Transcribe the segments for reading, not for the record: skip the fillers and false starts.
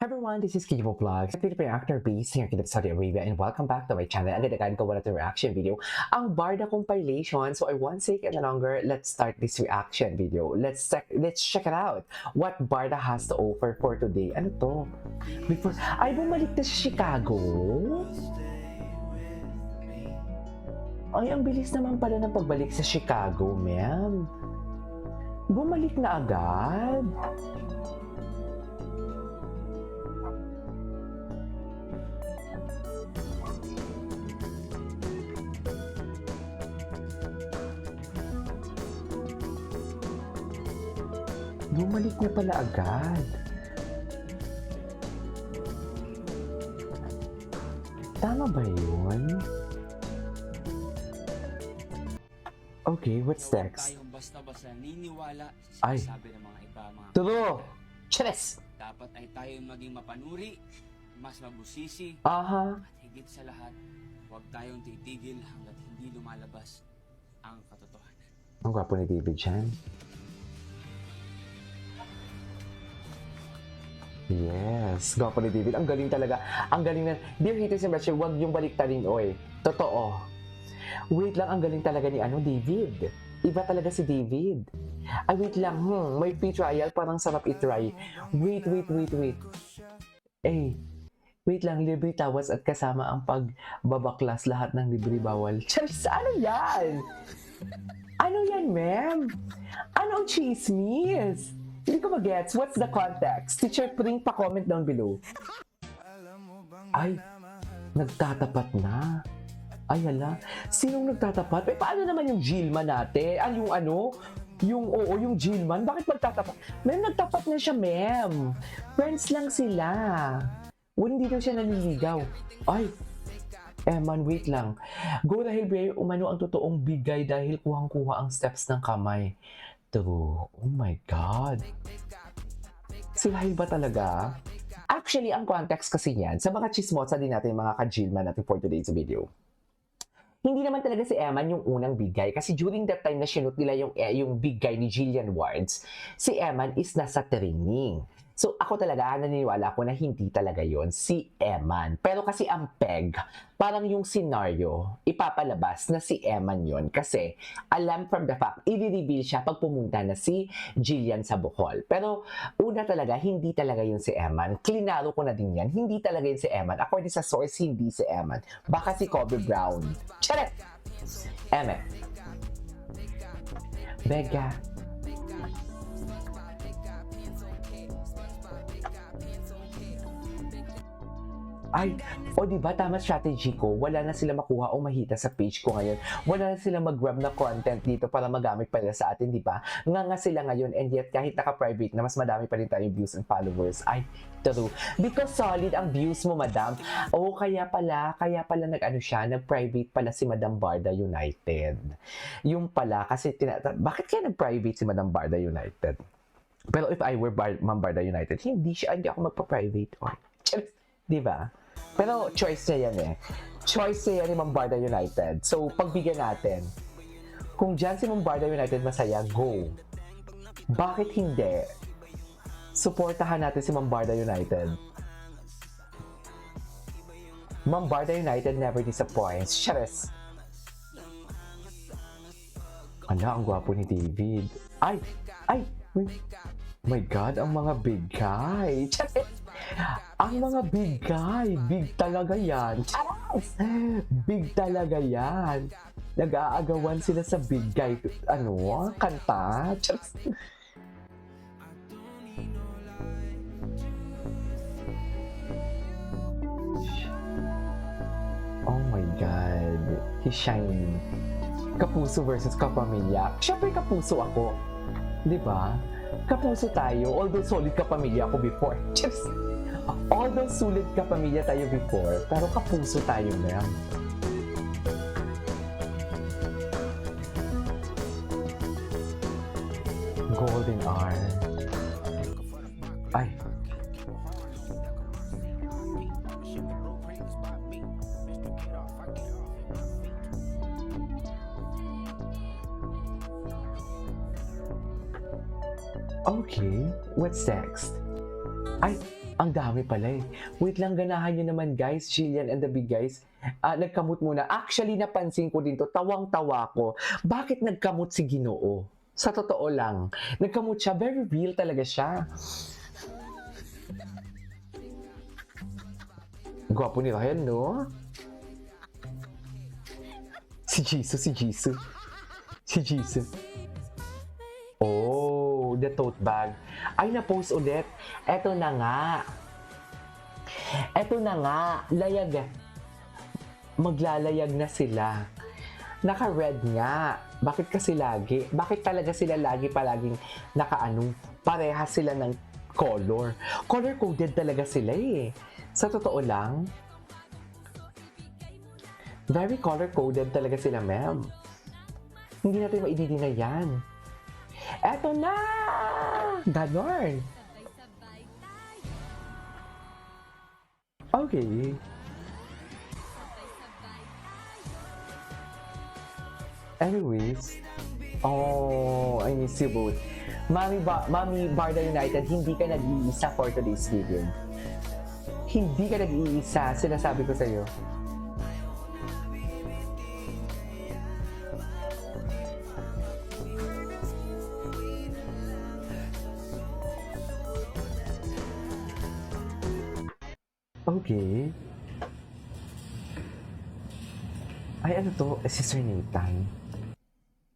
Hi everyone, this is Kijibo Vlogs, Filipino actor based here in Saudi Arabia, and welcome back to my channel. Agad ko wala itong reaction video. Ang Barda compilation, so I won't take it any longer. Let's start this reaction video. Let's check it out. What Barda has to offer for today. Ano to? Before, ay bumalik na sa Chicago? Ay, ang bilis naman pala ng pagbalik sa Chicago, ma'am. Bumalik na agad? Bumalik na pala agad. Tama ba yun? Okay, what's next? Tayong basta-basta niniwala Ay. sa sinasabi ng mga iba, mga True! Cheres! dapat ay tayo maging mapanuri, mas mabusisi, Aha. at higit sa lahat, huwag tayong titigil hanggat hindi lumalabas ang katotohanan. Ang gwapo ni David Chan. Yes, gwapo ni David. Ang galing talaga. Ang galing na. Dear haters and bashers, huwag yung baliktarin, oy. Totoo. Wait lang, ang galing talaga ni David. Iba talaga si David. Ay, wait lang. May free trial. Parang sarap i-try. Wait. Eh, wait lang. Libre tawas at kasama ang pagbabaklas. Lahat ng libre bawal. Charis, ano yan? Ano yan, ma'am? Ano ang chismis? Hindi ko mag-gets. What's the context? Teacher Pring, pa-comment down below. Ay, nagtatapat na. Ay, hala. Sinong nagtatapat? Paano naman yung Gilman natin? Yung Gilman? Bakit magtatapat? Ma'am, nagtapat na siya, ma'am. Friends lang sila. Hindi daw siya naniligaw. Ay, man, wait lang. Go dahil Bray, umano ang totoong bigay dahil kuhang-kuha ang steps ng kamay. True. Oh my God. Sila ba talaga? Actually, ang context kasi yan, sa mga chismosa din natin, mga ka-Gilman natin for today's video. Hindi naman talaga si Eman yung unang bigay kasi during that time na sinut nila yung bigay ni Jillian Wards, si Eman is nasa training. So ako talaga naniniwala ako na hindi talaga yon si Eman. Pero kasi ang peg, parang yung scenario, ipapalabas na si Eman yon kasi alam from the fact, i-reveal siya pag pumunta na si Jillian sa Bohol. Pero una talaga, hindi talaga yun si Eman. Klinaro ko na din yan, hindi talaga yun si Eman. According sa source, hindi si Eman. Baka si Kobe Brown. Charet! Eme. Bega. Ay, diba tama strategy ko, wala na sila makuha o mahita sa page ko ngayon. Wala na sila mag-grab na content dito para magamit pa nila sa atin, diba? Nga sila ngayon, and yet kahit naka-private na mas madami pa rin tayong views and followers. Ay, true. Because solid ang views mo, madam. Kaya pala nag-private pala si Madam Barda United. Yung pala, kasi bakit kaya nag-private si Madam Barda United? Pero if I were Ma'am Barda United, hindi ako magpa-private. Diba? Pero choice niya yan eh. Choice niya yan ni Ma'am Barda United. So, pagbigyan natin. Kung dyan si Ma'am Barda United masaya, go. Bakit hindi? Suportahan natin si Ma'am Barda United. Ma'am Barda United never disappoints. Charis! Ang gwapo ni David. Ay! My God, ang mga big guy. Charis! Ang mga big guy, big talaga yan. Charas! Big talaga yan. Nag-aagawan sila sa big guy. Kanta? Charas! Oh my God. He's shining. Kapuso versus kapamilya. Siyempre kapuso ako. Diba? Kapuso tayo. Although solid kapamilya ako before. Charas! Although sulit kapamilya tayo before, pero kapuso tayo ngayon. Golden hour. Ay. Okay, what's next? Ay, Ang dami pala eh. Wait lang, ganahan nyo naman guys, Jillian and the Big Guys. Nagkamot muna. Actually, napansin ko din to, tawang-tawa ko. Bakit nagkamot si Ginoo? Sa totoo lang. Nagkamot siya, very real talaga siya. Gwapo ni Ryan, no? Si Jesus. Si Jesus. Oh, the tote bag. Ay, na-post ulit. Eto na nga, layag. Maglalayag na sila. Naka-red nga. Bakit kasi lagi? Bakit talaga sila palaging parehas sila ng color. Color-coded talaga sila eh. Sa totoo lang, very color-coded talaga sila, ma'am. Hindi natin maididinay yan. Eto na! Ganon. Okay. Anyways, I miss you both. Mami Barda United, hindi ka nag-iisa for today's video. Hindi ka nag-iisa, sinasabi ko sa'yo. Okay. Ay, ano to? Si Sir Nathan.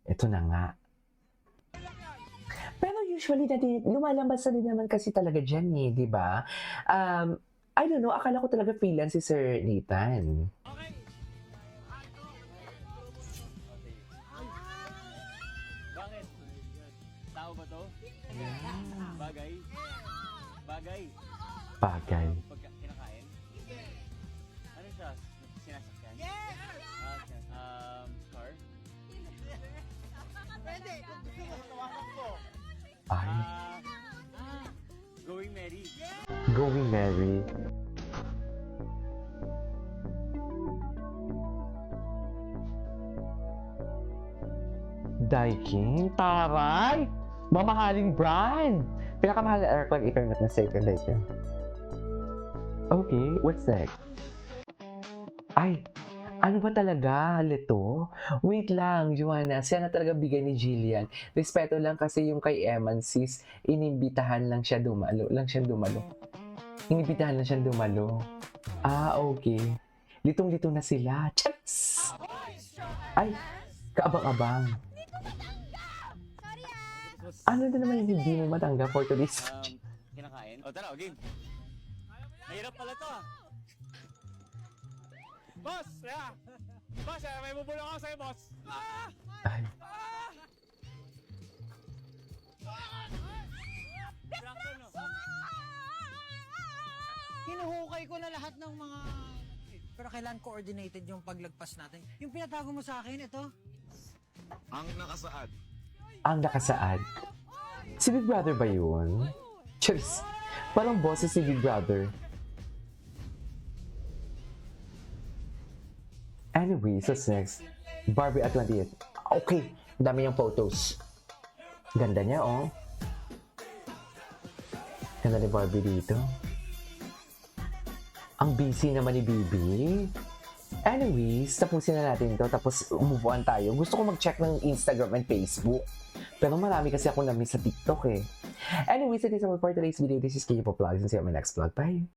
Ito na nga. Pero usually, lumalabas na din naman kasi talaga dyan eh, di ba? I don't know, akala ko talaga freelance si Sir Nathan. Bakit? Tao ba to? Bagay? Bagay? Bagay. Pagka kinakain? Ano siya? Sinasakyan? Car? Pwede, kung gusto mo, tawakan ko. Ay, Going Merry? Going Mary. Daikin? Taray! Mamahaling brand! Pinakamahal na aircon internet na safe and Daikin. Okay, what's next? Ay, ano ba talaga, Lito? Wait lang, Joanna. Siya na talaga bigay ni Jillian. Respeto lang kasi yung kay Eman, sis, inimbitahan lang siya dumalo. Inimbitahan lang siya dumalo. Ah, okay. Litong-lito na sila. Chats! Ay, kaabang-abang. Ano na naman yung hindi mo matanggap for today's Kinakain? O tara, game. Mahirap pala to Boss! Yeah! Boss, may bubulong ako sa'yo, boss! Ay, Hinuhukay ko na lahat ng mga... Pero kailan coordinated yung paglagpas natin? Yung pinatago mo sa akin, ito. Ang nakasaad. ang nakasaad. Si Big Brother ba yun? Cheers! Parang boses si Big Brother. Anyway, so next. Barbie at 28. Okay, dami niyang photos. Ganda niya, oh. Ganda ni Barbie dito. Ang busy naman ni Bibi. Anyways, tapusin na natin to. Tapos move on tayo. Gusto ko mag-check ng Instagram and Facebook. Pero marami kasi ako na-miss sa TikTok eh. Anyways, it is all for today's video. This is Kayo Vlogs and see you on my next vlog. Bye!